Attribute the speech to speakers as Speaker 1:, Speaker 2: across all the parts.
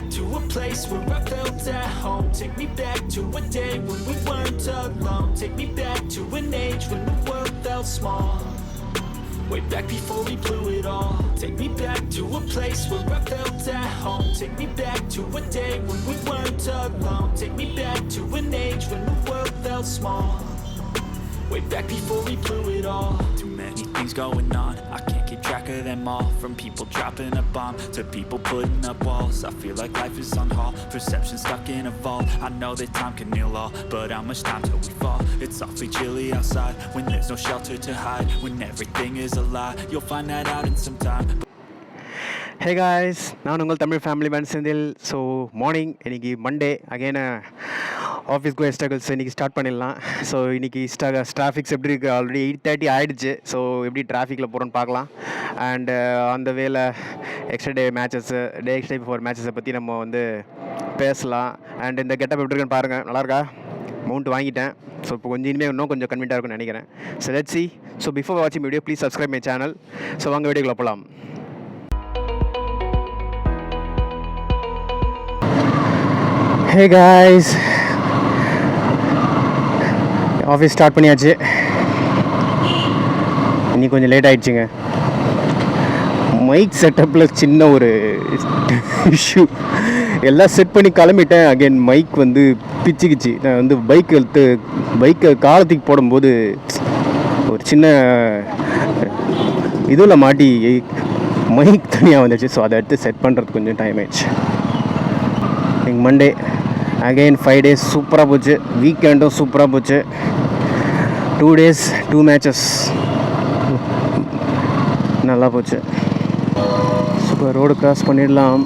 Speaker 1: back to a place where I felt at home. Take me back to a day when we weren't alone. Take me back to an age when the world felt small. Way back before we blew it all. Take me back to a place where I felt at home. Take me back to a day when we weren't alone. Take me back to an age when the world felt small. Way back before we blew it all. Too many things going on, I can't keep track of them all. From people dropping a bomb to people putting up walls. I feel like life is on hold, perception stuck in a vault. I know that time can heal all, but how much time till we fall? It's awfully chilly outside, when there's no shelter to hide. When everything is a lie, you'll find that out in some time.
Speaker 2: Hey guys, நான் உங்கள் Tamil family man Senthil. So morning இன்றைக்கி Monday again office goer struggles இன்றைக்கி start பண்ணிடலாம். So இன்றைக்கி traffics எப்படி இருக்குது? Already 8:30 ஆகிடுச்சு. So எப்படி டிராஃபிக்கில் போகிறோன்னு பார்க்கலாம். அண்டு அந்த வேலை எக்ஸ்ட்ரா டே பிஃபோர் மேட்சஸை பற்றி நம்ம வந்து பேசலாம். அண்ட் இந்த கெட்டப் எப்படி இருக்குன்னு பாருங்கள், நல்லாயிருக்கா? அமௌண்ட் வாங்கிட்டேன். ஸோ இப்போ கொஞ்சம் இனிமேல் இன்னும் கொஞ்சம் கன்வீனியாக இருக்கும்னு நினைக்கிறேன். So let's see. So before வாட்சிங் video please subscribe my channel. So வாங்க வீடியோக்குள்ள போகலாம். ஹே காய்ஸ், ஆஃபீஸ் ஸ்டார்ட் பண்ணியாச்சு. இன்னைக்கு கொஞ்சம் லேட் ஆகிடுச்சிங்க. மைக் செட்டப்பில் சின்ன ஒரு இஷ்யூ. எல்லாம் செட் பண்ணி கிளம்பிட்டேன். அகெயின் மைக் வந்து பிச்சுக்கிச்சு. நான் வந்து பைக்கை காலத்துக்கு போடும்போது ஒரு சின்ன இதில் மாட்டி மைக் தனியாக வந்துச்சு. ஸோ அதை எடுத்து செட் பண்ணுறதுக்கு கொஞ்சம் டைம் ஆயிடுச்சு. இன்னைக்கு மண்டே அகெயின் 5 days சூப்பராக போச்சு. வீக்கெண்டும் சூப்பராக போச்சு. 2 days 2 matches நல்லா போச்சு. சூப்பர். ரோடு கிராஸ் பண்ணிடலாம்.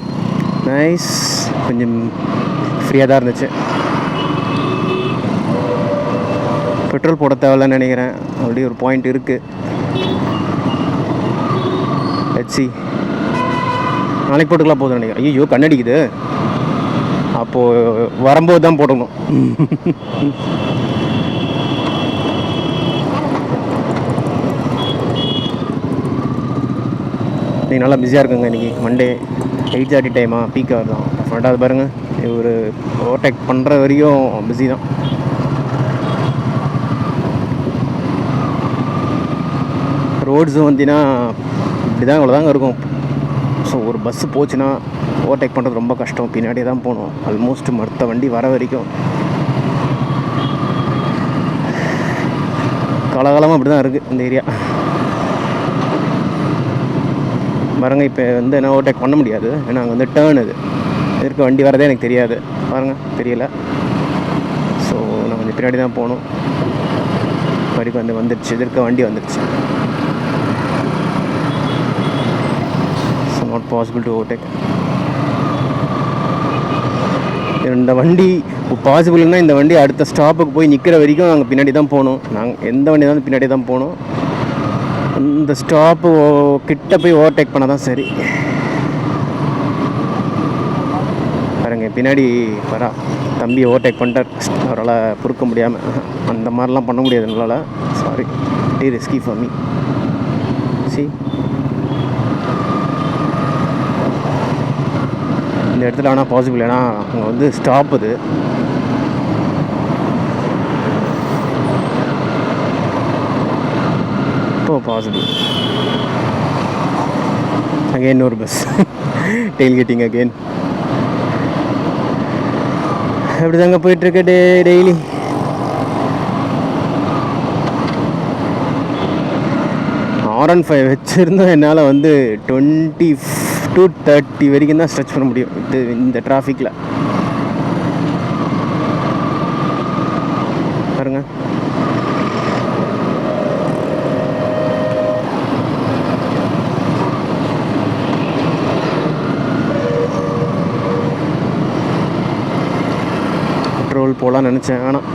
Speaker 2: நைஸ். கொஞ்சம் ஃப்ரீயாக தான் இருந்துச்சு. பெட்ரோல் போட தேவையில்லன்னு நினைக்கிறேன். ஆல்ரெடி ஒரு பாயிண்ட் இருக்குது. ஹெச்சி நாளைக்கு போட்டுக்கலாம் போதும் நினைக்கிறேன். ஐயோ கண்ணடிக்குது. அப்போது வரும்போது தான் போடணும். நீங்கள் நல்லா பிஸியாக இருக்குங்க. இன்றைக்கி மண்டே 8:30 டைமா பீக் ஹவர் தான். ஃப்ரெண்டாக பாருங்கள், ஒரு ஓவர்டேக் பண்ணுற வரையும் பிஸி தான். ரோட்ஸும் வந்தீங்கன்னா இப்படி தான் இவ்வளோதாங்க இருக்கும். ஸோ ஒரு பஸ்ஸு போச்சுன்னா ஓவர்டேக் பண்ணுறது ரொம்ப கஷ்டம். பின்னாடியே தான் போகணும். ஆல்மோஸ்ட் மற்ற வண்டி வர வரைக்கும். காலகாலமாக அப்படி தான் இருக்குது இந்த ஏரியா. பாருங்க, இப்போ வந்து என்ன ஓவர்டேக் பண்ண முடியாது. ஏன்னா அங்கே வந்து டேர்ன் இது இருக்க வண்டி வரதே எனக்கு தெரியாது. பாருங்கள், தெரியல. ஸோ நான் கொஞ்சம் பின்னாடி தான் போகணும். வரைக்கும் வந்து வந்துடுச்சு. இருக்க வண்டி வந்துடுச்சு. So not possible to overtake. இந்த வண்டி பாசிபிள்னா இந்த வண்டி அடுத்த ஸ்டாப்புக்கு போய் நிற்கிற வரைக்கும் நாங்கள் பின்னாடி தான் போகணும். நாங்கள் எந்த வண்டி தான் பின்னாடி தான் போகணும். இந்த ஸ்டாப்பு கிட்ட போய் ஓவர்டேக் பண்ண தான் சரி. பாருங்க, பின்னாடி வரா தம்பி ஓவர்டேக் பண்ணிட்டார். அவரால் பொறுக்க முடியாமல். அந்த மாதிரிலாம் பண்ண முடியாது எங்களால். Sorry, very risky for me. C, இந்த இடத்துல ஆனால் பாசிபிள். ஏன்னா அங்கே வந்து ஸ்டாப் இது. இப்போ பாசிபிள். அகெயின் ஒரு பஸ் டெயில் கெட்டிங் அகெயின். அப்படி தாங்க போயிட்டுருக்கு டெய்லி. R15 வச்சுருந்தோம். என்னால் வந்து 20 to 30 வரைக்கும் தான் ஸ்ட்ரெச் பண்ண முடியும் இந்த டிராஃபிக்கில். பாருங்க, பெட்ரோல் போகலான்னு நினச்சேன். ஆனால்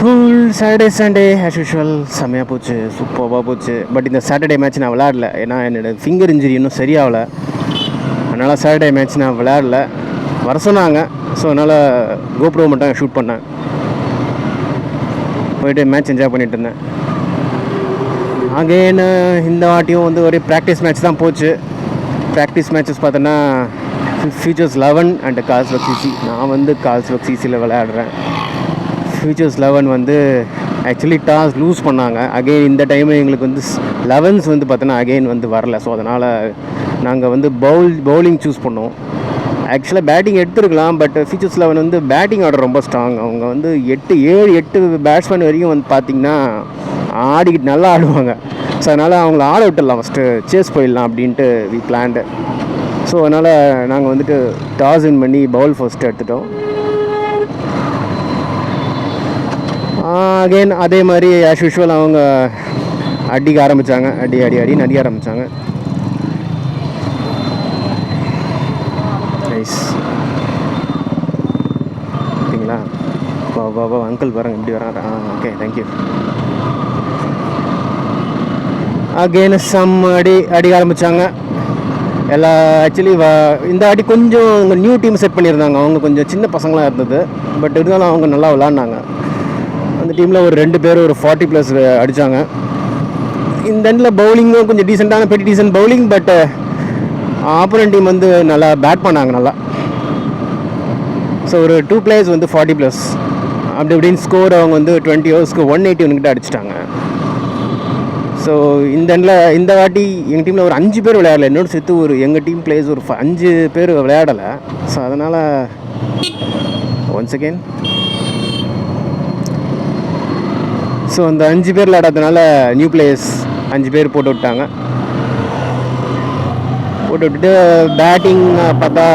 Speaker 2: full Saturday Sunday as usual செம்மையாக போச்சு. சூப்பராக போச்சு. பட் இந்த சாட்டர்டே மேட்ச் நான் விளையாடல. ஏன்னா என்னோடய ஃபிங்கர் இன்ஜுரி இன்னும் சரியாகலை. அதனால் சாட்டர்டே மேட்ச் நான் விளையாடல. வர சொன்னாங்க. ஸோ அதனால் கோப்ரோ மட்டும் ஷூட் பண்ணேன். போயிட்டு மேட்ச் என்ஜாய் பண்ணிட்டு இருந்தேன். அகெயின் இந்த வாட்டியும் வந்து ஒரு ப்ராக்டிஸ் மேட்ச் தான் போச்சு. ப்ராக்டிஸ் மேட்சஸ் பார்த்தோன்னா ஃபியூச்சர்ஸ் 11 அண்ட் கால்ஸ்வர்க் சிசி. நான் வந்து கால்ஸ்வர்க் சிசியில் விளையாடுறேன். ஃபியூச்சர்ஸ் 11 வந்து ஆக்சுவலி டாஸ் லூஸ் பண்ணாங்க. அகெயின் இந்த டைம் எங்களுக்கு வந்து 11s வந்து பார்த்தோன்னா அகெயின் வந்து வரல. ஸோ அதனால் நாங்கள் வந்து பவுலிங் சூஸ் பண்ணோம். ஆக்சுவலாக பேட்டிங் எடுத்துருக்கலாம், பட் ஃபியூச்சர்ஸ் 11 வந்து பேட்டிங் ஆர்டர் ரொம்ப ஸ்ட்ராங். அவங்க வந்து 8 பேட்ஸ்மேன் வரைக்கும் வந்து பார்த்திங்கன்னா ஆடிக்கிட்டு நல்லா ஆடுவாங்க. ஸோ அதனால் அவங்கள ஆட விட்டுடலாம், ஃபஸ்ட்டு சேஸ் போயிடலாம் அப்படின்ட்டு வி பிளான்டு. ஸோ அதனால் நாங்கள் வந்துட்டு டாஸ் வின் பண்ணி பவுல் ஃபர்ஸ்ட்டு எடுத்துட்டோம். அகெயின் அதே மாதிரி ஆஸ் யூஷுவல் அவங்க அடிக்க ஆரம்பித்தாங்க. அடின்னு அடிக்க ஆரம்பித்தாங்க. நைஸ். ஓகேங்களா? வா அங்கிள் பாருங்க எப்படி வராங்க. Okay, thank you. அகெயின் சம் அடிக்க ஆரம்பித்தாங்க எல்லா. ஆக்சுவலி இந்த அடி கொஞ்சம் நியூ டீம் செட் பண்ணியிருந்தாங்க. அவங்க கொஞ்சம் சின்ன பசங்களாக இருந்தது, பட் இருந்தாலும் அவங்க நல்லா விளாட்னாங்க. அந்த டீமில் ஒரு 2 பேர் ஒரு 40+ அடித்தாங்க. இந்த எண்டில் பவுலிங்கும் கொஞ்சம் டீசெண்டான பெட்டி decent bowling, but opponent team வந்து நல்லா பேட் பண்ணாங்க நல்லா. ஸோ ஒரு 2 players வந்து 40+. அப்படி இப்படின்னு ஸ்கோர் அவங்க வந்து 20 overs 181 கிட்ட அடிச்சிட்டாங்க. ஸோ இந்த வாட்டி எங்கள் டீமில் ஒரு 5 பேர் விளையாடலை. என்னோட சேர்த்து ஒரு எங்கள் டீம் பிளேயர்ஸ் ஒரு 5 பேர் விளையாடலை. ஸோ அதனால் ஒன்ஸ் அகெயின் ஸோ அந்த 5 பேர் விளையாடாதனால நியூ பிளேயர்ஸ் 5 பேர் போட்டு விட்டாங்க. போட்டு விட்டுட்டு பேட்டிங் பார்த்தா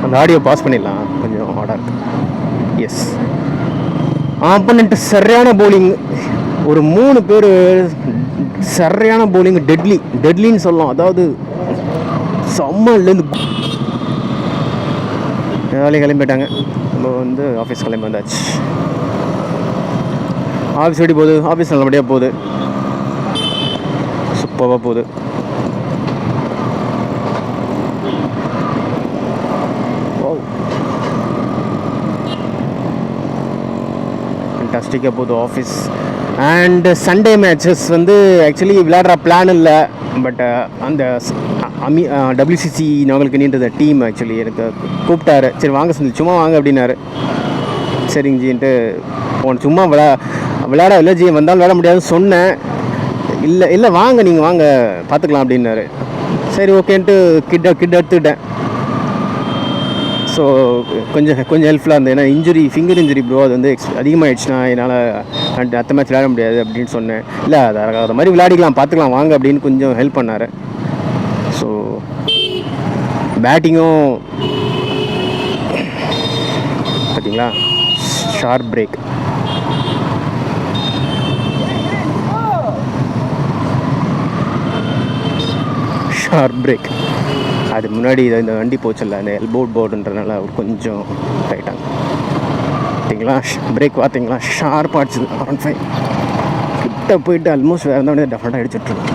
Speaker 2: அந்த ஆடியோ பாஸ் பண்ணிடலாம், கொஞ்சம் ஆடாக இருக்குது. எஸ், ஆப்போனண்ட் சரியான பவுலிங். ஒரு 3 பேர் சரியான பவுலிங். டெட்லின்னு சொல்லலாம். அதாவது செம்மலேருந்து வேலையை கிளம்பிட்டாங்க. நம்ம வந்து ஆஃபீஸ் கிளம்பி வந்தாச்சு. ஆஃபீஸ் எப்படி போகுது? ஆஃபீஸ் நல்லபடியாக போகுது, சூப்பராக போகுது. ஃபண்டாஸ்டிக்காக போகுது ஆஃபீஸ். அண்ட் சண்டே மேட்சஸ் வந்து ஆக்சுவலி விளையாடுற பிளான் இல்லை, பட் அந்த WCC நாங்களுக்கு நீண்டது டீம் ஆக்சுவலி எனக்கு கூப்பிட்டாரு. சரி வாங்க சொல்லி, சும்மா வாங்க அப்படின்னாரு. சரிங்க ஜின்ட்டு சும்மா விளையாட இல்லை ஜி, வந்தாலும் விளையாட முடியாதுன்னு சொன்னேன். இல்லை வாங்க, நீங்கள் வாங்க பார்த்துக்கலாம் அப்படின்னாரு. சரி ஓகேன்ட்டு கிட் எடுத்துக்கிட்டேன். ஸோ கொஞ்சம் ஹெல்ப்ஃபுல்லாக இருந்தது. ஏன்னா ஃபிங்கர் இன்ஜுரி ப்ரோ, அது வந்து அதிகமாகிடுச்சுன்னா என்னால் அடுத்த மேட்ச் விளையாட முடியாது அப்படின்னு சொன்னேன். இல்லை அது மாதிரி விளையாடிக்கலாம், பார்த்துக்கலாம் வாங்க அப்படின்னு கொஞ்சம் ஹெல்ப் பண்ணார். ஸோ பேட்டிங்கும் பார்த்தீங்களா, ஷார்ப் பிரேக். அது முன்னாடி இந்த வண்டி போச்சில்ல, அந்த எல்போ போர்டுன்றதுனால அவர் கொஞ்சம் ரைட்டாங்க. பார்த்தீங்களா பிரேக் பார்த்தீங்களா, ஷார்ப்பாக அடிச்சுது. 1.5 கிட்ட போயிட்டு ஆல்மோஸ்ட் வேறு இருந்தால் டெஃபினட்டாக அடிச்சுட்ருக்கோம்.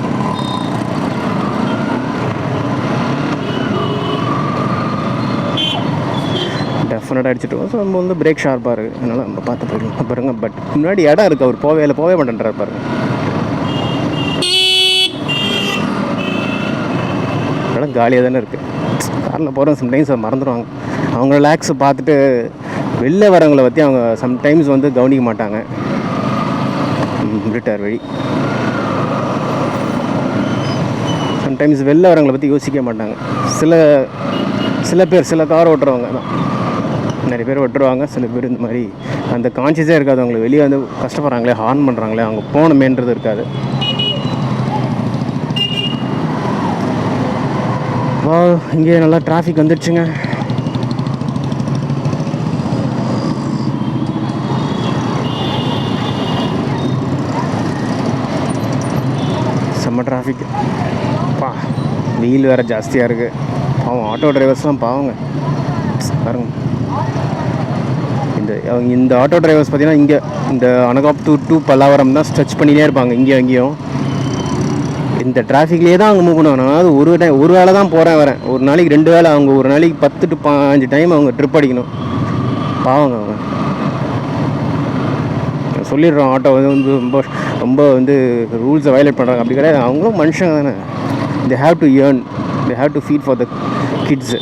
Speaker 2: டெஃபினட்டாக அடிச்சுட்ருக்கோம். ஸோ நம்ம வந்து பிரேக் ஷார்ப்பாக இருக்குது, அதனால் நம்ம பார்த்து போயிடலாம் பாருங்க. பட் முன்னாடி இடம் இருக்குது, அவர் போவே மாட்டேன்றார் பாருங்க. அதெல்லாம் காலியாக தானே இருக்குது. காரில் போகிறவங்க சம்டைம்ஸ் அதை மறந்துடுவாங்க. அவங்க ரிலாக்ஸை பார்த்துட்டு வெளில வரவங்களை பற்றி அவங்க சம்டைம்ஸ் வந்து கவனிக்க மாட்டாங்க. விட்டார் வழி. சம்டைம்ஸ் வெளில வரவங்களை பற்றி யோசிக்க மாட்டாங்க. சில கார் ஓட்டுறவங்க தான், நிறைய பேர் ஓட்டுருவாங்க. சில பேர் இந்த மாதிரி அந்த கான்சியஸே இருக்காது அவங்களுக்கு. வெளியே வந்து கஷ்டப்படுறாங்களே, ஹார்ன் பண்ணுறாங்களே, அவங்க போகணுமேன்றது இருக்காது. இங்கே நல்லா டிராஃபிக் வந்துடுச்சுங்க. செம்ம டிராஃபிக் பா. வெயில் வேறு ஜாஸ்தியாக இருக்குது. பாவம் ஆட்டோ டிரைவர்ஸ்லாம் பாவங்க பாருங்க. இந்த ஆட்டோ டிரைவர்ஸ் பார்த்தீங்கன்னா இங்கே இந்த அனகாப் டு பல்லாவரம் தான் ஸ்ட்ரெச் பண்ணினே இருப்பாங்க. இங்கேயும் இந்த டிராஃபிக்லேயே தான் அவங்க மூவ் பண்ணுவாங்க. நான் அதாவது ஒரு வேளை தான் போகிறேன் வரேன். ஒரு நாளைக்கு 2 வேளை, அவங்க ஒரு நாளைக்கு 10 to 15 டைம் அவங்க ட்ரிப் அடிக்கணும். பாவங்க அவங்க. சொல்லிடுறோம் ஆட்டோ வந்து ரொம்ப ரொம்ப வந்து ரூல்ஸை வயலேட் பண்ணுறாங்க, அப்படி கிடையாது. அவங்களும் மனுஷங்க தானே. They have to earn, they have to feed for the kids.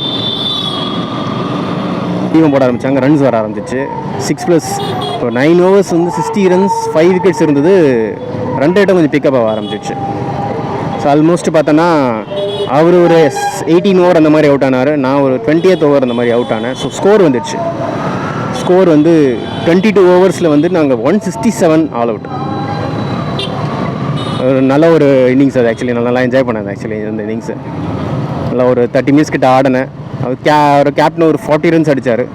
Speaker 2: Team போட ஆரம்பித்தாங்க, ரன்ஸ் வர ஆரம்பிச்சிச்சு. 6+, இப்போ 9 overs வந்து 60 runs 5 wickets இருந்தது. ரன் ரேட்டும் கொஞ்சம் பிக்கப் ஆக ஆரம்பிச்சிச்சு. ஸோ ஆல்மோஸ்ட் பார்த்தோன்னா அவர் ஒரு 18 over அந்த மாதிரி அவுட் ஆனார், நான் ஒரு 20th over அந்த மாதிரி அவுட் ஆனேன். ஸோ ஸ்கோர் வந்துடுச்சு. ஸ்கோர் வந்து 22 overs வந்து நாங்கள் 167 ஆல் அவுட். ஒரு நல்ல ஒரு இன்னிங்ஸ் அது. ஆக்சுவலி நல்லா என்ஜாய் பண்ணேன் ஆக்சுவலி இந்த இன்னிங்ஸு. நல்லா ஒரு 30 minutes கிட்ட ஆடினேன். அவர் கேப்டன் ஒரு 40 runs அடித்தார்.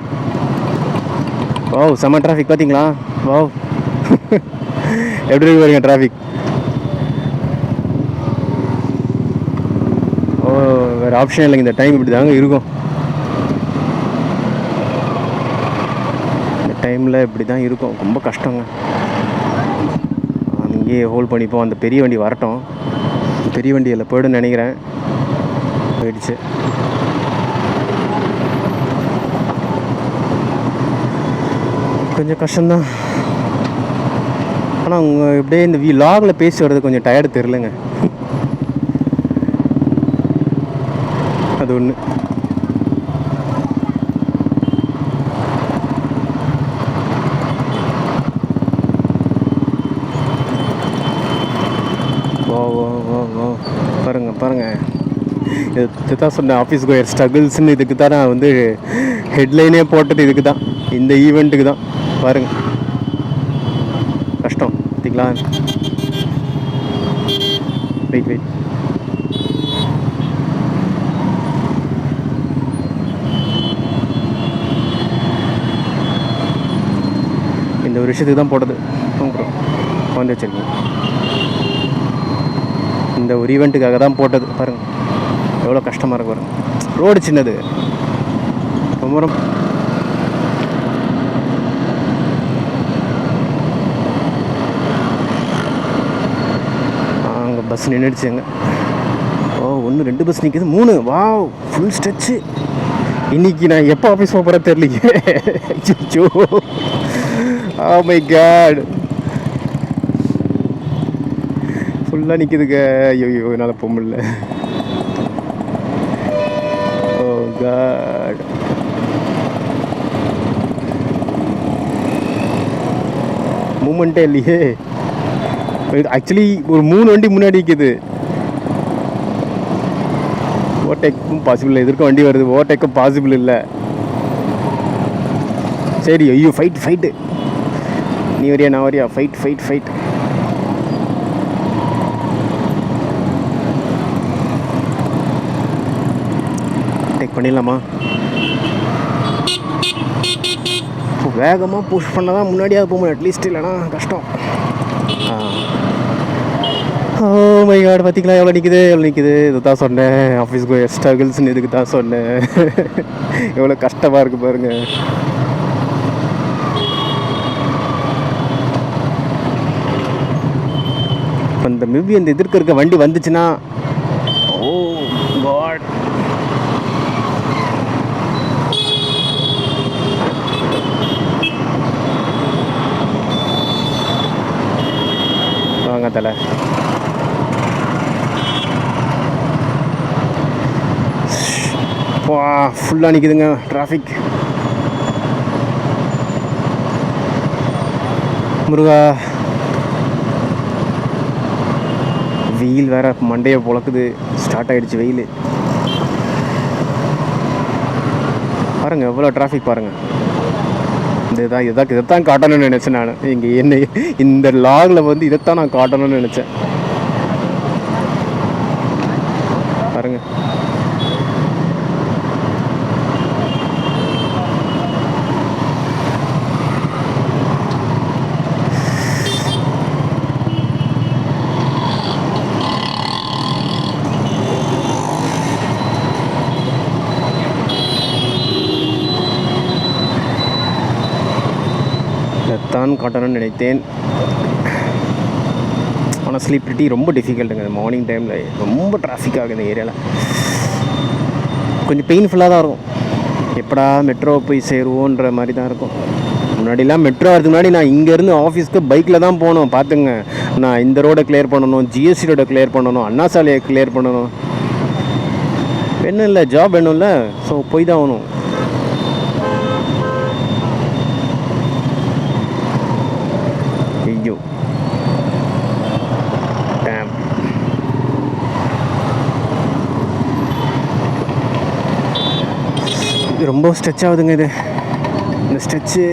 Speaker 2: வாவ், செம்ம டிராஃபிக் பார்த்தீங்களா? வாவ், எப்படி இருக்கு பாருங்க டிராஃபிக். ஓ, வேறு ஆப்ஷன் இல்லைங்க, இந்த டைம் இப்படி தாங்க இருக்கும். இந்த டைமில் இப்படி தான் இருக்கும், ரொம்ப கஷ்டங்க. அங்கேயே ஹோல்ட் பண்ணிப்போம், அந்த பெரிய வண்டி வரட்டும். பெரிய வண்டியில் போய்டுன்னு நினைக்கிறேன். போயிடுச்சு. கொஞ்சம் கஷ்டம்தான். ஆனால் அவங்க இப்படியே இந்த லாகில் பேசி வர்றது கொஞ்சம் டயர்டு தெரிலங்க. அது ஒன்று. பாருங்கள் இதுதான் சொன்னேன், ஆஃபீஸ் கோயர் ஸ்ட்ரகிள்ஸ்ன்னு. இதுக்கு தான் நான் வந்து ஹெட்லைனே போட்டது, இதுக்கு தான், இந்த ஈவெண்ட்டுக்கு தான். பாருங்கள் கஷ்டம் பார்த்தீங்களா. வெயிட் இந்த ஒரு விஷயத்துக்கு தான் போட்டது. வந்து வச்சுருக்கீங்க, இந்த ஒரு ஈவெண்ட்டுக்காக தான் போட்டது. பாருங்கள் எவ்வளோ கஷ்டமாக இருக்கு பாருங்கள். ரோடு சின்னது, ரொம்ப அங்கே பஸ் நின்றுடுச்சுங்க. ஓ, 1 2 பஸ் நிற்கிது, 3. Wow, full stretch. இன்றைக்கி நான் எப்போ ஆஃபீஸ் போகிறேன் தெரியலையே. அச்சோ, ஓ மை காட், ஃபுல்லாக நிற்கிதுங்க. ஐயோ என்னால் போக முடியல. ஓ காட், மூமெண்ட்டே இல்லையே. ஆக்சுவலி ஒரு 3 வண்டி முன்னாடி நிற்கிது. ஓவர்டேக்கும் பாசிபிள் இல்லை, எதிர்க்க வண்டி வருது, ஓவர்டேக்கும் பாசிபிள் இல்லை. சரி, ஐயோ ஃபைட்டு, நீ வரியா நான் வரியா, ஃபைட். டேக் பண்ணிடலாமா? இப்போ வேகமாக புஷ் பண்ண தான் முன்னாடியாக போக முடியும் அட்லீஸ்ட், இல்லைனா கஷ்டம். ஓ மை காட், பார்த்தீங்களா எவ்வளோ நிற்கிது. இது தான் சொன்னேன், ஆஃபீஸ் கோயர் ஸ்ட்ரகிள்ஸ்ன்னு இதுக்கு தான் சொன்னேன். எவ்வளோ கஷ்டமாக இருக்குது பாருங்கள். அந்த மேபி அந்த எதிர்க்க இருக்க வண்டி வந்துச்சுன்னா, ஓ காட், வாங்க தலை. வா, ஃபுல்லாக நிற்கிதுங்க டிராஃபிக். முருகா, வெயில் வேறு மண்டையை பொழக்குது. ஸ்டார்ட் ஆகிடுச்சு வெயில். பாருங்கள் எவ்வளோ டிராஃபிக் பாருங்கள். இதைத்தான் காட்டணும்னு நினச்சேன் நான். இங்கே என்ன இந்த லாகில் வந்து இதைத்தான் நான் காட்டணும்னு நினச்சேன். பாருங்கள், தான் காட்டணும்னு நினைத்தேன். ஹானஸ்ட்லி பிரிட்டி ரொம்ப டிஃபிகல்ட்டுங்க இந்த மார்னிங் டைமில். ரொம்ப டிராஃபிக் ஆகுது இந்த ஏரியாவில். கொஞ்சம் பெயின்ஃபுல்லாக தான் இருக்கும். எப்படா மெட்ரோ போய் சேருவோன்ற மாதிரி தான் இருக்கும். முன்னாடிலாம் மெட்ரோ வரதுக்கு முன்னாடி நான் இங்கேருந்து ஆஃபீஸ்க்கு பைக்கில் தான் போகணும். பார்த்துங்க, நான் இந்த ரோடை கிளியர் பண்ணணும், ஜிஎஸ்டி ரோடை கிளியர் பண்ணணும், அண்ணா சாலையை கிளியர் பண்ணணும். வேணும் இல்லை, ஜாப் வேணும்ல, ஸோ போய் தான் ஆகணும். ஐயோ டேம். இது ரொம்ப ஸ்ட்ரெச் ஆகுதுங்க. இது இந்த ஸ்ட்ரெச்சு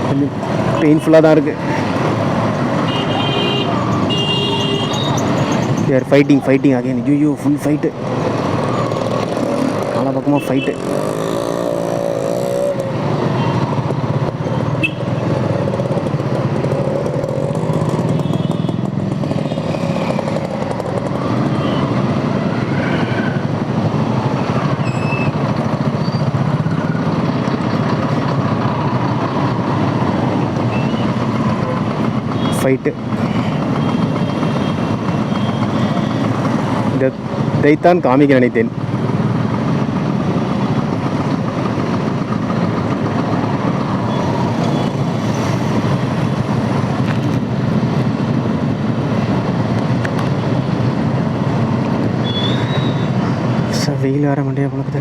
Speaker 2: கொஞ்சம் பெயின்ஃபுல்லாக தான் இருக்குது. யார் ஃபைட்டிங் அகைன். ஐயோ ஃபுல் ஃபைட்டு, நாலா பக்கமாக ஃபைட்டு. ஃபைட்டு இதைத்தான் காமிக்க நினைத்தேன். வெயில் வர மாட்டேன் பழக்குது.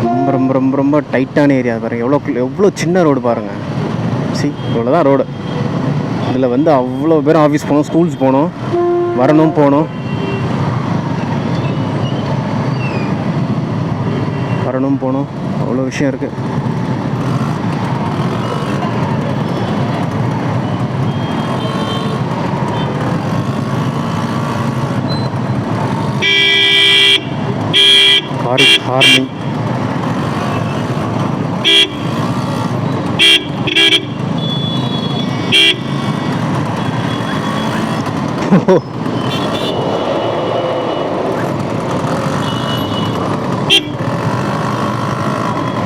Speaker 2: ரொம்ப ரொம்ப ரொம்ப ரொம்ப டைட்டான ஏரியா பாருங்கள். எவ்வளோ சின்ன ரோடு பாருங்கள். இவ்வளோதான் ரோடு. இதில் வந்து அவ்வளோ பேர் ஆஃபீஸ் போகணும், ஸ்கூல்ஸ் போகணும், வரணும் போகணும், அவ்வளோ விஷயம் இருக்குது. ஹார்னிங்.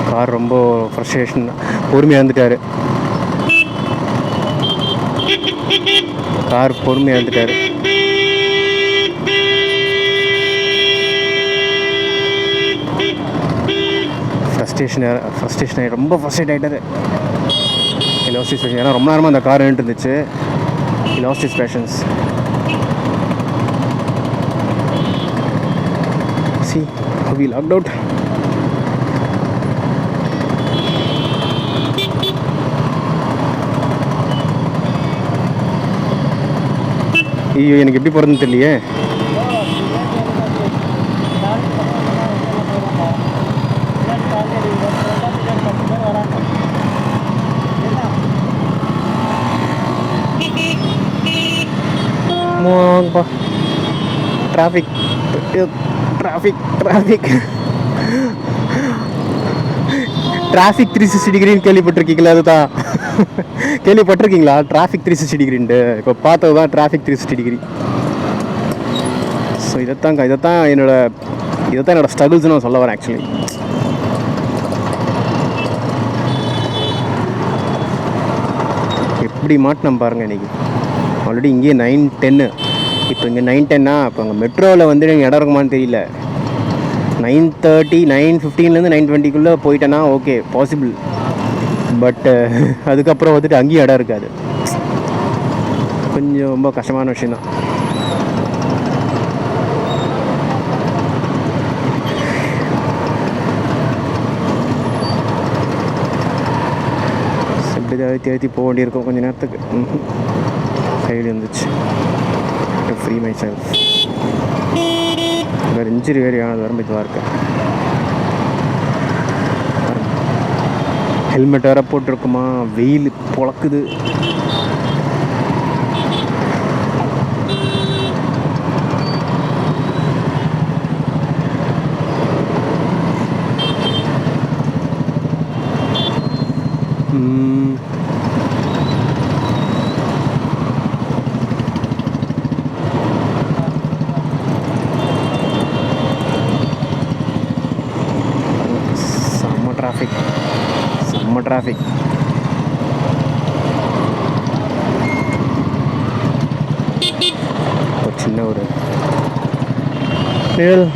Speaker 2: கார் ரொம்ப ஃப்ரஸ்ட்ரேஷன், பொறுமையாக இருந்துட்டாரு. ஃப்ரஸ்ட்ரேஷன் ரொம்ப ஃப்ரஸ்ட்ரேட் ஆகிட்டாரு. Last is patience. ஏன்னா ரொம்ப நேரமாக அந்த கார் நின்றுட்டு இருந்துச்சு. Last is patience. See, we locked out. ஐயோ, எனக்கு எப்படி போகிறதுன்னு தெரியலையே. வாங்கப்பா. டிராஃபிக் 360 டிகிரின்னு கேள்விப்பட்டிருக்கீங்களா? அதுதான் கேள்விப்பட்டிருக்கீங்களா? டிராஃபிக் 360 டிகிரின்ட்டு இப்போ பார்த்தது தான் டிராஃபிக் 360 டிகிரி. ஸோ இதைத்தான் என்னோட ஸ்ட்ரகிள்ஸ்னு நான் சொல்ல வரேன். ஆக்சுவலி எப்படி மாட்டினோம் பாருங்கள். இன்றைக்கி ஆல்ரெடி இங்கேயே 9:10. இப்போ இங்கே 9:10. இப்போ அங்கே மெட்ரோவில் வந்து எனக்கு இடம் இருக்குமான்னு தெரியல. 9:30, 9:15 9:20 போயிட்டேன்னா ஓகே, பாசிபிள். பட் அதுக்கப்புறம் வந்துட்டு அங்கேயும் இடம் இருக்காது. கொஞ்சம் ரொம்ப கஷ்டமான விஷயந்தான். இப்படி தேத்தி போக வேண்டியிருக்கும் கொஞ்சம் நேரத்துக்கு. சைடு இருந்துச்சு. Free my self. வேறு இன்ஜுரி வேறு ஆனது வரும். இதுவாக இருக்கு. ஹெல்மெட் வேறு போட்டிருக்குமா, வெயில் பொழக்குது. நிழல்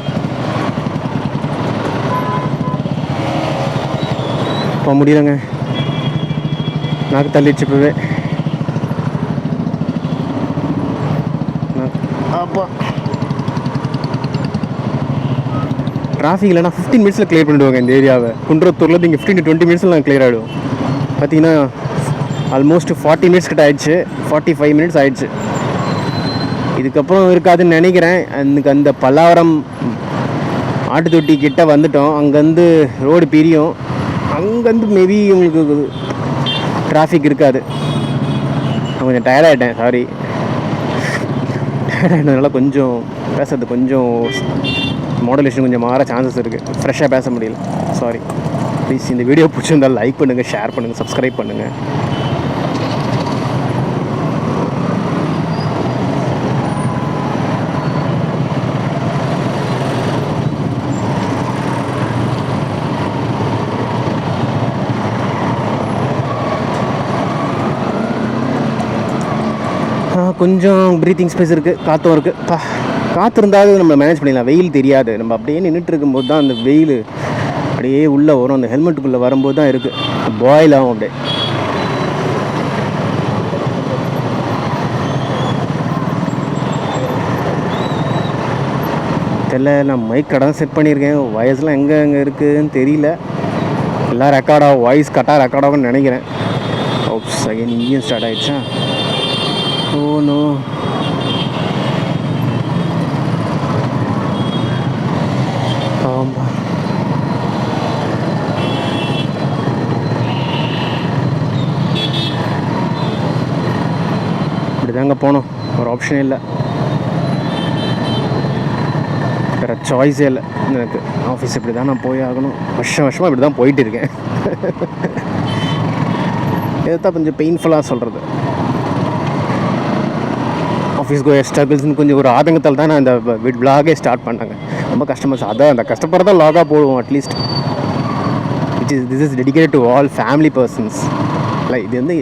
Speaker 2: போக முடியலங்க, நாக்கு தள்ளிடுச்சு இப்போவே. அப்பா டிராஃபிக் இல்லைனா 15 மினிட்ஸில் கிளியர் பண்ணிவிடுவாங்க இந்த ஏரியாவை. குன்றத்தூரில் இங்கே 15 to 20 மினிட்ஸில் நான் கிளியர் ஆகிடும். பார்த்தீங்கன்னா ஆல்மோஸ்ட் 40 மினிட்ஸ் கிட்ட ஆயிடுச்சு, 45 மினிட்ஸ் ஆயிடுச்சு. இதுக்கப்புறம் இருக்காதுன்னு நினைக்கிறேன். அந்த பல்லாவரம் ஆட்டு தொட்டி கிட்ட வந்துட்டோம். அங்கேருந்து ரோடு பிரியும், அங்கேருந்து மேபி உங்களுக்கு டிராஃபிக் இருக்காது. நான் கொஞ்சம் டயர்டாகிட்டேன், சாரி. டயர்டாகிட்டதுனால கொஞ்சம் பேசுறது கொஞ்சம் மாடுலேஷன் கொஞ்சம் மாற சான்சஸ் இருக்குது. ஃப்ரெஷ்ஷாக பேச முடியல, சாரி. ப்ளீஸ் இந்த வீடியோ பிடிச்சிருந்தால் லைக் பண்ணுங்கள், ஷேர் பண்ணுங்கள், சப்ஸ்கிரைப் பண்ணுங்கள். கொஞ்சம் ப்ரீத்திங் ஸ்பேஸ் இருக்குது, காற்றும் இருக்குது. காற்று இருந்தாலும் நம்ம மேனேஜ் பண்ணிடலாம், வெயில் தெரியாது. நம்ம அப்படியே நின்றுட்டு இருக்கும்போது தான் அந்த வெயில் அப்படியே உள்ளே வரும், அந்த ஹெல்மெட்டுக்குள்ளே வரும்போது தான் இருக்குது பாயில் ஆகும் அப்படியே. தெரியல, நான் மைக் கடை தான் செட் பண்ணியிருக்கேன். வாய்ஸ்லாம் எங்கே இருக்குதுன்னு தெரியல. எல்லாம் ரெக்கார்டாகும், வாய்ஸ் கரெக்டாக ரெக்கார்டாகும்னு நினைக்கிறேன். ஓப்ஸ், அகைன் இங்கேயும் ஸ்டார்ட் ஆகிடுச்சா? Oh no. ஆமாம், இப்படி தாங்க போனோம், ஒரு ஆப்ஷனே இல்லை, வேறு சாய்ஸே இல்லை எனக்கு. ஆஃபீஸ் இப்படி தான் நான் போய் ஆகணும். வருஷமாக இப்படி தான் போயிட்டு இருக்கேன். இதுதான் கொஞ்சம் பெயின்ஃபுல்லாக சொல்கிறது. ஆஃபீஸ் கோயர் ஸ்ட்ரகிள்ஸ்னு கொஞ்சம் ஒரு ஆதங்கத்தால் தான் நான் இந்த விளாகே ஸ்டார்ட் பண்ணாங்க. ரொம்ப கஷ்டமாக அதான் அந்த கஷ்டப்படுறதா லாகாக போடுவோம் at least. This is dedicated to all family persons. இல்லை, இது வந்து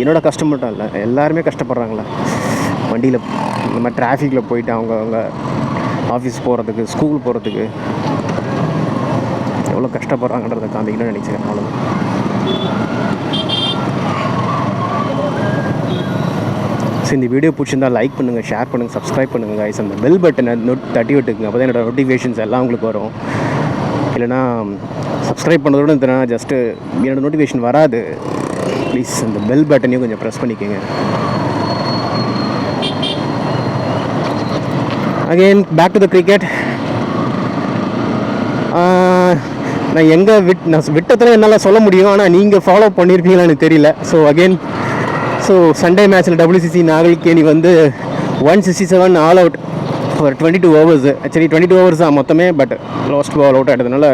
Speaker 2: என்னோடய கஷ்டம் மட்டும் இல்லை, எல்லாருமே கஷ்டப்படுறாங்களே வண்டியில். இந்த மாதிரி டிராஃபிக்கில் போயிட்டு அவங்க ஆஃபீஸ் போகிறதுக்கு, ஸ்கூல் போகிறதுக்கு எவ்வளோ கஷ்டப்படுறாங்கன்றதை காமிக்கணும்னு நினச்சிக்கிறேன். அவ்வளோதான். ஸோ இந்த வீடியோ பிடிச்சிருந்தால் லைக் பண்ணுங்கள், ஷேர் பண்ணுங்கள், சப்ஸ்கிரைப் பண்ணுங்கள் கைஸ். அந்த பெல் பட்டனை தட்டி விட்டுக்குங்க, அப்போ தான் என்னோடய நோட்டிஃபிகேஷன்ஸ் எல்லாம் உங்களுக்கு வரும். இல்லைனா சப்ஸ்கிரைப் பண்ணுறதோடு இருந்தேன்னா ஜஸ்ட்டு என்னோடய நோட்டிஃபிகேஷன் வராது. ப்ளீஸ் அந்த பெல் பட்டனையும் கொஞ்சம் ப்ரெஸ் பண்ணிக்கோங்க. Again back to the cricket. நான் விட்டத்தில் என்னால் சொல்ல முடியும், ஆனால் நீங்கள் ஃபாலோ பண்ணியிருப்பீங்களா எனக்கு தெரியல. ஸோ சண்டே மேட்ச்சில் WCC நாகல்கேணி வந்து 167 all out for 22 overs. Actually 22 overs தான் மொத்தமே, பட் லாஸ்ட் பால் அவுட் ஆகிட்டதுனால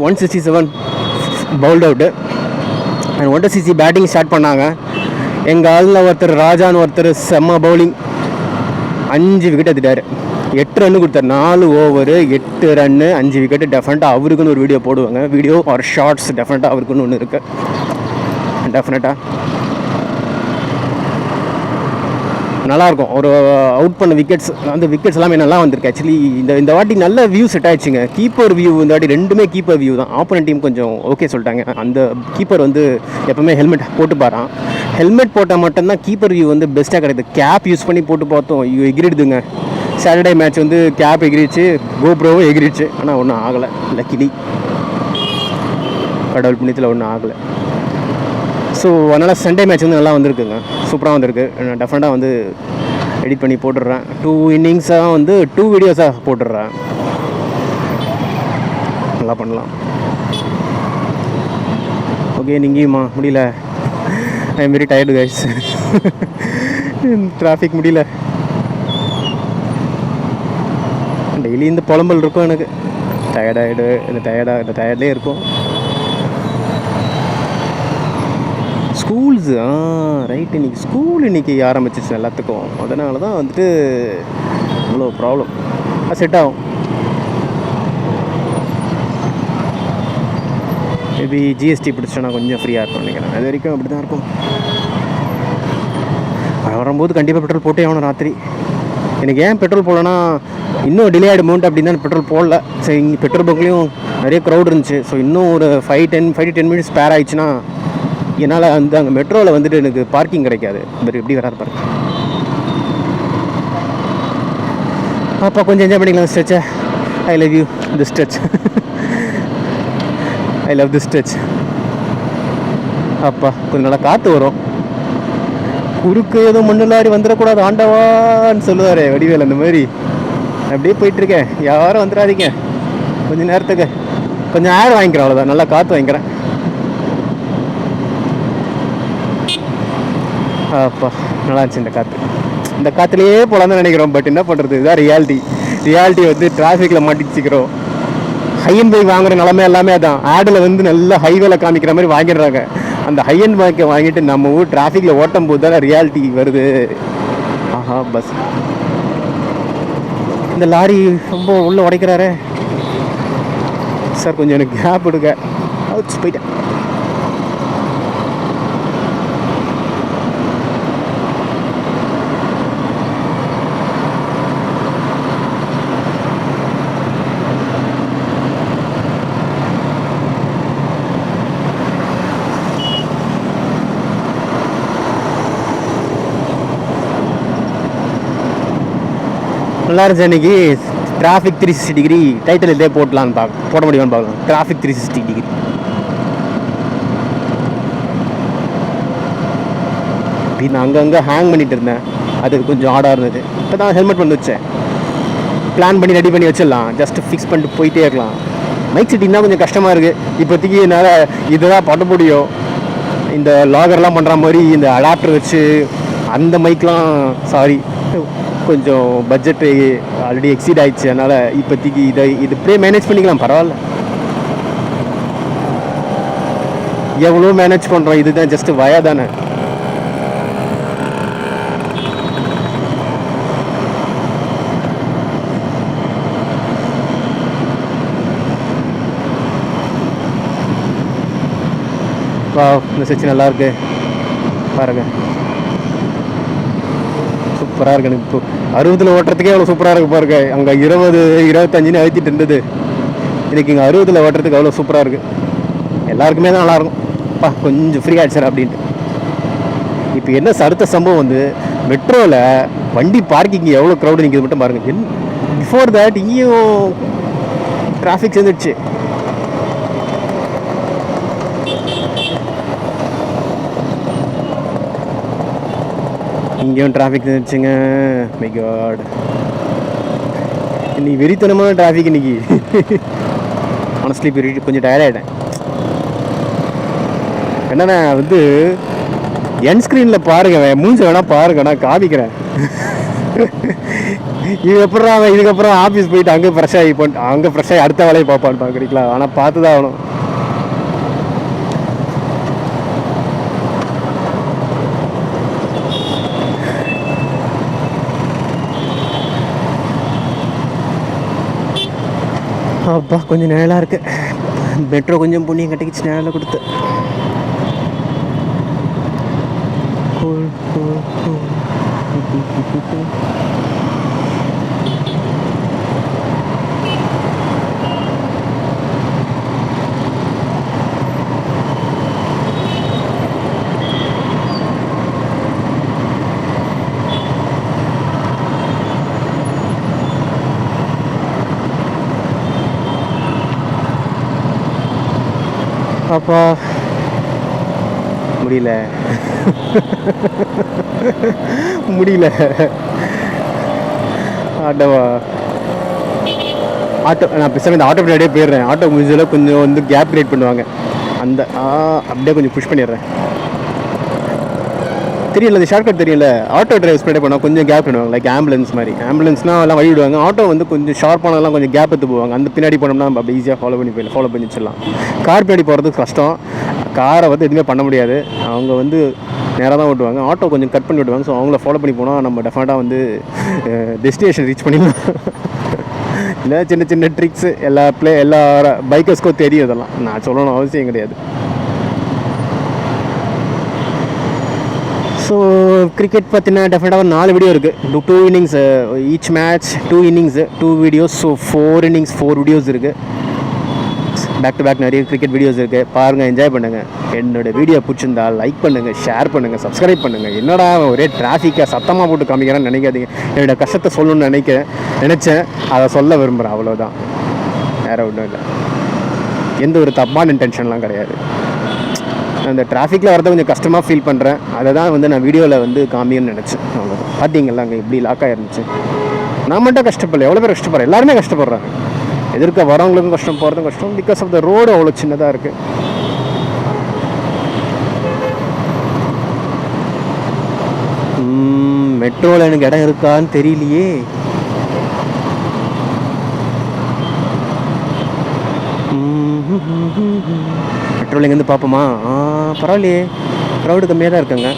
Speaker 2: 167 bowled out. And 160 batting start பண்ணாங்க. எங்கள் ஆளில் ஒருத்தர் ராஜான்னு ஒருத்தர் செம்ம பவுலிங், 5 விக்கெட் எடுத்துட்டார். 8 ரன்னு கொடுத்தார். 4 ஓவரு 8 ரன்னு 5 விக்கெட்டு. டெஃபினட்டாக அவருக்குன்னு ஒரு வீடியோ போடுவாங்க, வீடியோ ஆர் ஷார்ட்ஸ் டெஃபினட்டாக அவருக்குன்னு ஒன்று இருக்குது. டெஃபினட்டாக நல்லாயிருக்கும். ஒரு அவுட் பண்ண விக்கெட்ஸ், அந்த விக்கெட்ஸ் எல்லாமே நல்லா வந்திருக்கு. ஆக்சுவலி இந்த வாட்டி நல்ல வியூ செட் ஆகிடுச்சுங்க. கீப்பர் வியூ இந்த வாட்டி ரெண்டுமே கீப்பர் வியூ தான். ஆப்போனன்ட் டீம் கொஞ்சம் ஓகே சொல்லிட்டாங்க. அந்த கீப்பர் வந்து எப்போவுமே ஹெல்மெட் போட்டு பாரான். ஹெல்மெட் போட்டால் மட்டும்தான் கீப்பர் வியூ வந்து பெஸ்ட்டாக கிடையாது. கேப் யூஸ் பண்ணி போட்டு பார்த்தோம், எகிரிடுதுங்க. சாட்டர்டே மேட்ச் வந்து கேப் எகிரிச்சு, கோப்ரோவும் எகிரிச்சு, ஆனால் ஒன்றும் ஆகலை. லக்கிலி கடவுள் புண்ணியத்தில் ஒன்றும் ஆகலை. ஸோ அதனால் சண்டே மேட்ச் வந்து நல்லா வந்திருக்குங்க, சூப்பராக வந்திருக்கு. நான் டெஃபினட்டாக வந்து எடிட் பண்ணி போட்டுடுறேன். 2 இன்னிங்ஸாக வந்து 2 வீடியோஸாக போட்டுடுறேன். நல்லா பண்ணலாம். ஓகே, நீங்கேயுமா முடியல? I am very tired guys. Traffic முடியல. டெய்லி இந்த புலம்பல் இருக்கும் எனக்கு. டயர்டாகிடு, இந்த டயர்ட்லேயே இருக்கும். ஸ்கூல்ஸு ரைட், இன்றைக்கி ஆரம்பிச்சிச்சு எல்லாத்துக்கும். அதனால தான் வந்துட்டு இவ்வளோ ப்ராப்ளம். செட் ஆகும். மேபி ஜிஎஸ்டி பிடிச்சோன்னா கொஞ்சம் ஃப்ரீயாக இருக்கும் நினைக்கிறேன். அது வரைக்கும் அப்படி தான் இருக்கும். வரும்போது கண்டிப்பாக பெட்ரோல் போட்டே ஆகணும் ராத்திரி. எனக்கு ஏன் பெட்ரோல் போடலன்னா இன்னும் டிலே ஆகிடுமோன்ட்டு அப்படின்னு தான் பெட்ரோல் போடல. சரி, இங்கே பெட்ரோல் பங்க்லேயும் நிறைய க்ரௌட் இருந்துச்சு. ஸோ இன்னும் ஒரு 5 to 10 மினிட்ஸ் ஸ்பேர் ஆயிடுச்சுன்னா என்னால் வந்து அங்கே மெட்ரோவில் வந்துட்டு எனக்கு பார்க்கிங் கிடைக்காது. பட் எப்படி வராது பாருங்க. அப்பா கொஞ்சம் என்ஜாய் பண்ணிக்கலாம் ஸ்ட்ரெச்சை. I love you the stretch. I love the stretch. அப்பா கொஞ்சம் நல்லா காற்று வரும். குறுக்கு ஏதோ மண்ணுலாரி வந்துடக்கூடாது ஆண்டவான்னு சொல்லுவார் வடிவேல். அந்த மாதிரி அப்படியே போயிட்டுருக்கேன். யாரும் வந்துடாதீங்க, கொஞ்சம் நேரத்துக்கு கொஞ்சம் ஏர் வாங்கிக்கிறேன், அவ்வளோதான். நல்லா காற்று வாங்கிக்கிறேன். அப்பா நல்லா இருந்துச்சு இந்த காற்று. இந்த காற்றுலேயே போகலான்னு நினைக்கிறோம். பட் என்ன பண்ணுறது, இதுதான் ரியாலிட்டி வந்து டிராஃபிக்கில் மாட்டிச்சிக்கிறோம். ஹையன் பைக் வாங்குற நிலமை எல்லாமே அதான். ஆடில் வந்து நல்லா ஹைவேல காமிக்கிற மாதிரி வாங்கிடுறாங்க. அந்த ஹையன் பைக்கை வாங்கிட்டு நம்ம ஊர் டிராஃபிக்கில் ஓட்டும் போது தான் ரியாலிட்டி வருது. ஆஹா, பஸ் இந்த லாரி ரொம்ப உள்ளே உடைக்கிறாரே சார், கொஞ்சம் எனக்கு கேப் எடுக்க. போயிட்டேன். நல்லா இருந்துச்சு அன்றைக்கி. டிராஃபிக் 360 டிகிரி டைட்டில் இதே போடலான்னு போட முடியுமான்னு பார்க்கலாம். Traffic 360 degree. நான் அங்கங்கே ஹேங் பண்ணிட்டு இருந்தேன், அது கொஞ்சம் ஆடாக இருந்தது. இப்போ தான் ஹெல்மெட் பண்ணி வச்சேன். பிளான் பண்ணி ரெடி பண்ணி வச்சிடலாம், ஜஸ்ட்டு ஃபிக்ஸ் பண்ணிட்டு போயிட்டே இருக்கலாம். மைக் செட்டிங் தான் கொஞ்சம் கஷ்டமாக இருக்குது இப்போதைக்கு. என்னால் இதுதான் பண்ண முடியும். இந்த லாகர்லாம் பண்ணுற மாதிரி இந்த அடாப்டர் வச்சு அந்த மைக்லாம் சாரி கொஞ்சம் பட்ஜெட்டு ஆல்ரெடி எக்ஸீட் ஆயிடுச்சு. அதனால் இப்போதைக்கு இது இப்படியே மேனேஜ் பண்ணிக்கலாம், பரவாயில்ல. எவ்வளோ மேனேஜ் பண்ணுறோம், இதுதான் ஜஸ்ட்டு வயா தானே. இந்த செச்சு நல்லா இருக்கு பாருங்க, சூப்பராக இருக்கு. எனக்கு இப்போ 60 ஓட்டுறதுக்கே அவ்வளோ சூப்பராக இருக்கு பாருங்க. அங்கே 20, 25 அழுத்திட்டு இருந்தது. எனக்கு இங்கே 60 ஓட்டுறதுக்கு அவ்வளோ சூப்பராக இருக்குது. எல்லாருக்குமே தான் நல்லாயிருக்கும். கொஞ்சம் ஃப்ரீ ஆகிடுச்சு அப்படின்ட்டு. இப்போ என்ன அடுத்த சம்பவம் வந்து மெட்ரோவில் வண்டி பார்க்கிங் எவ்வளோ க்ரௌடு நிற்கிது மட்டும் பாருங்கள். பிஃபோர் தட் இங்கேயும் டிராஃபிக் சேர்ந்துடுச்சு. இங்கேயும் டிராஃபிக் இருந்துச்சுங்க. மை காட், இன்னைக்கு வெறித்தனமான டிராஃபிக் இன்னைக்கு. ஆனஸ்ட்லி இப்போ கொஞ்சம் டயர்டாகிட்டேன். என்னண்ணா வந்து என் ஸ்க்ரீனில் பாருங்க, மூஞ்சி வேணால் பாருங்க, நான் காமிக்கிறேன். இதுக்கப்புறம் அவன் இதுக்கப்புறம் ஆஃபீஸ் போயிட்டு அங்கே ஃப்ரெஷ்ஷாகி அடுத்த வேலையை பார்ப்பான்னு பார்க்குறீங்களா? ஆனால் பார்த்து தான் ஆகணும். அப்பா கொஞ்சம் நிழலாக இருக்குது. மெட்ரோ கொஞ்சம் புண்ணியம் கட்டிக்கிச்சு நிழலை கொடுத்து. அப்பா முடியல ஆட்டோவா? ஆட்டோ நான் பேசாமல் இந்த ஆட்டோ பின்னாடியே போயிடுறேன். ஆட்டோ முடிஞ்சதில் கொஞ்சம் வந்து கேப் கிரியேட் பண்ணுவாங்க. அந்த அப்படியே கொஞ்சம் புஷ் பண்ணிடுறேன். தெரியல, இந்த ஷார்ட்கட் தெரியல. ஆட்டோ டிரைவ் ஸ்ப்ரெட் பண்ணால் கொஞ்சம் கேப் பண்ணுவாங்க. லைக் ஆம்புலன்ஸ் மாதிரி. ஆம்புலன்ஸ்னால் எல்லாம் வழி விடுவாங்க. ஆட்டோ வந்து கொஞ்சம் ஷார்ப்பானதெல்லாம் கொஞ்சம் கேப் எடுத்து போவாங்க. அந்த பின்னாடி போனோம்னா நம்ம அப்படி ஈஸியாக ஃபாலோ பண்ணி வச்சிடலாம். கார் பின்னாடி போகிறதுக்கு கஷ்டம். காரை வந்து எதுவுமே பண்ண முடியாது. அவங்க வந்து நேராக தான் ஓட்டுவாங்க. ஆட்டோ கொஞ்சம் கட் பண்ணி விடுவாங்க. ஸோ அவங்கள ஃபாலோ பண்ணி போனால் நம்ம டெஃபினட்டாக வந்து டெஸ்டினேஷன் ரீச் பண்ணிடலாம். இல்லை சின்ன சின்ன ட்ரிக்ஸு எல்லா பைக்கர்ஸ்க்கும் தெரியும். இதெல்லாம் நான் சொல்லணும் அவசியம் கிடையாது. ஸோ கிரிக்கெட் பார்த்தீங்கன்னா டெஃபினட்டாக ஒரு 4 வீடியோ இருக்குது. 2 innings, each match 2 innings 2 videos. So 4 innings 4 videos இருக்குது. பேக் டு பேக் நிறைய கிரிக்கெட் வீடியோஸ் இருக்குது. பாருங்கள், என்ஜாய் பண்ணுங்கள். என்னோடய வீடியோ பிடிச்சிருந்தா லைக் பண்ணுங்கள், ஷேர் பண்ணுங்கள், சப்ஸ்கிரைப் பண்ணுங்கள். என்னடா ஒரே டிராஃபிக்காக சத்தமாக போட்டு காமிக்கிறேன்னு நினைக்காதீங்க. என்னோடய கஷ்டத்தை சொல்லணும்னு நினச்சேன், அதை சொல்ல விரும்புகிறேன், அவ்வளோதான். வேறு ஒன்றும் இல்லை. எந்த ஒரு தப்பான இன்டென்ஷன்லாம் கிடையாது. அந்த டிராஃபிக்கில் வரதை கொஞ்சம் கஷ்டமாக ஃபீல் பண்ணுறேன். அதை தான் வந்து நான் வீடியோவில் வந்து காமின்னு நினச்சேன், அவ்வளோதான். பார்த்தீங்களா அங்கே இப்படி லாக்காக இருந்துச்சு. நான் மட்டும் கஷ்டப்படல, எவ்வளோ பேர் கஷ்டப்படுறேன், எல்லாருமே கஷ்டப்படுறாங்க. எதிர்க்க வரவங்களுக்கும் கஷ்டம், போகிறதும் கஷ்டம். பிகாஸ் ஆஃப் த ரோடு அவ்வளோ சின்னதாக இருக்குது. மெட்ரோவில் எனக்கு இடம் இருக்கான்னு தெரியலையே. மெட்ரோவில் இங்கேருந்து பார்ப்போமா? பரவாயில்லையே, க்ரௌடு கம்மியாக தான் இருக்குங்க.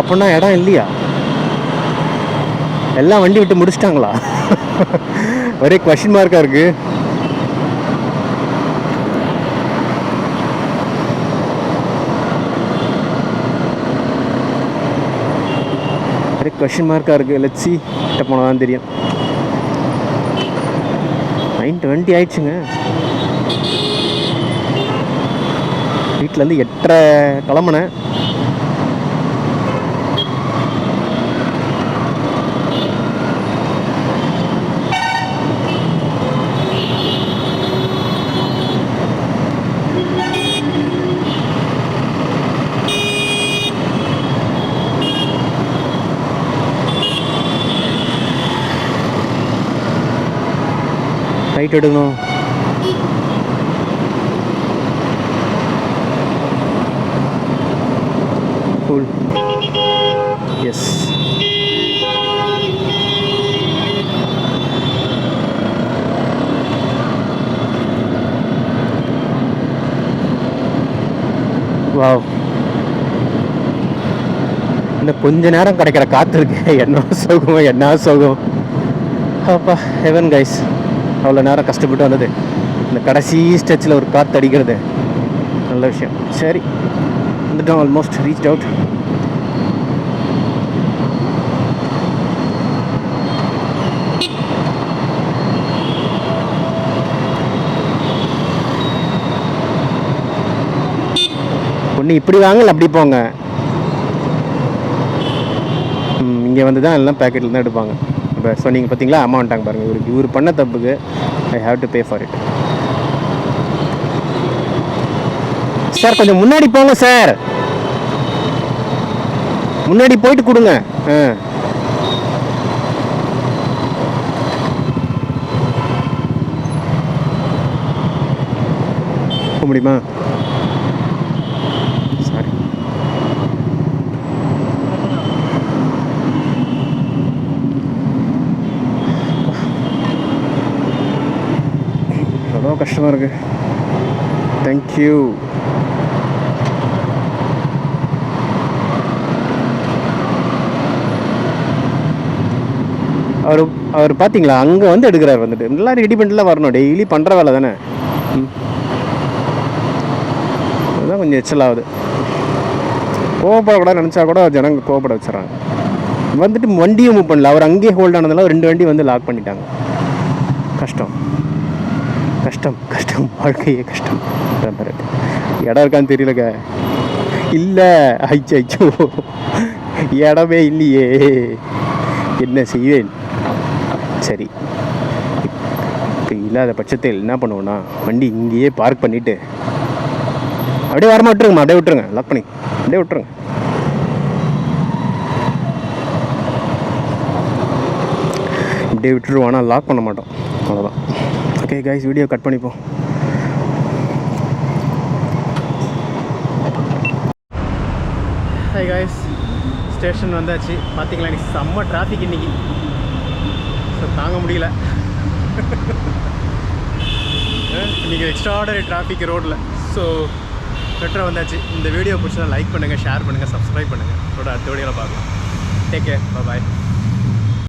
Speaker 2: அப்படின்னா இடம் இல்லையா? எல்லாம் வண்டி விட்டு முடிச்சிட்டாங்களா? ஒரே கொஷின் மார்க்காக இருக்குது. கொஷின் மார்க்காக இருக்குது. லெட்ஸ் கிட்ட போனால் தான் தெரியும். 9:20 ஆயிடுச்சுங்க. வீட்டிலேருந்து 8:30 கிளம்புனேன். ரைட் எடுக்கணும். கூல். எஸ். வாவ், இன்னும் கொஞ்ச நேரம் கிடைக்கிற காற்று இருக்கு. என்ன சுகம், என்ன சுகம். அப்பா, ஹெவன் கைஸ். அவ்வளோ நேரம் கஷ்டப்பட்டு வந்தது, இந்த கடைசி ஸ்டெச்சில் ஒரு காற்று அடிக்கிறது நல்ல விஷயம். சரி, வந்துட்டோம். Almost reach out. ஒன்று இப்படி வாங்கல, அப்படி போங்க. இங்கே வந்து தான் எல்லாம் பேக்கெட்டில் தான் எடுப்பாங்க. இப்போ சொன்னீங்க பார்த்தீங்களா, அம்மா வந்துட்டாங்க பாருங்கள். இவர் பண்ண தப்புக்கு I have to pay for it. Sir கொஞ்சம் முன்னாடி போங்க சார், முன்னாடி போயிட்டு கொடுங்க. போக முடியுமா? சாரி. ரொம்ப கஷ்டமாக இருக்கு. தேங்க்யூ. அவர் பார்த்தீங்களா, அங்கே வந்து எடுக்கிறார். வந்துட்டு நல்லா ரெடிமெண்ட்லாம் வரணும், டெய்லி பண்ணுற வேலை தானே. அதுதான் கொஞ்சம் எச்சல் ஆகுது. கோவப்படக்கூடாது நினச்சா கூட ஜனங்க கோவப்பட வச்சுறாங்க. வந்துட்டு வண்டியை மூவ் பண்ணல, அவர் அங்கேயே ஹோல்ட் ஆனதெல்லாம் 2 வண்டி வந்து லாக் பண்ணிட்டாங்க. கஷ்டம் கஷ்டம் கஷ்டம், வாழ்க்கையே கஷ்டம். இடம் இருக்கான்னு தெரியலங்க. இல்லை, ஐயோ இடமே இல்லையே, என்ன செய்வேன்? சரி, இப்போ இல்லாத பட்சத்தில் என்ன பண்ணுவோன்னா, வண்டி இங்கேயே பார்க் பண்ணிவிட்டு அப்படியே வரமா விட்டுருங்கம்மா, அப்படியே விட்டுருங்க, லாக் பண்ணி அப்படியே விட்டுருங்க. இப்படியே விட்டுருவோம், ஆனால் லாக் பண்ண மாட்டோம், அவ்வளோதான். ஓகே கைஸ், வீடியோ கட் பண்ணிப்போம். ஹாய் கைஸ், ஸ்டேஷன் வந்தாச்சு. பார்த்தீங்களா, இன்றைக்கி செம்ம டிராஃபிக் இன்றைக்கி. ஸோ தாங்க முடியல. இன்றைக்கி எக்ஸ்ட்ராடனரி டிராஃபிக் ரோட்டில். ஸோ மெட்ரோ வந்தாச்சு. இந்த வீடியோ பிடிச்சா லைக் பண்ணுங்கள், ஷேர் பண்ணுங்கள், சப்ஸ்கிரைப் பண்ணுங்கள். அடுத்த வீடியோவில் பார்க்கலாம். டேக் கேர், பாய்.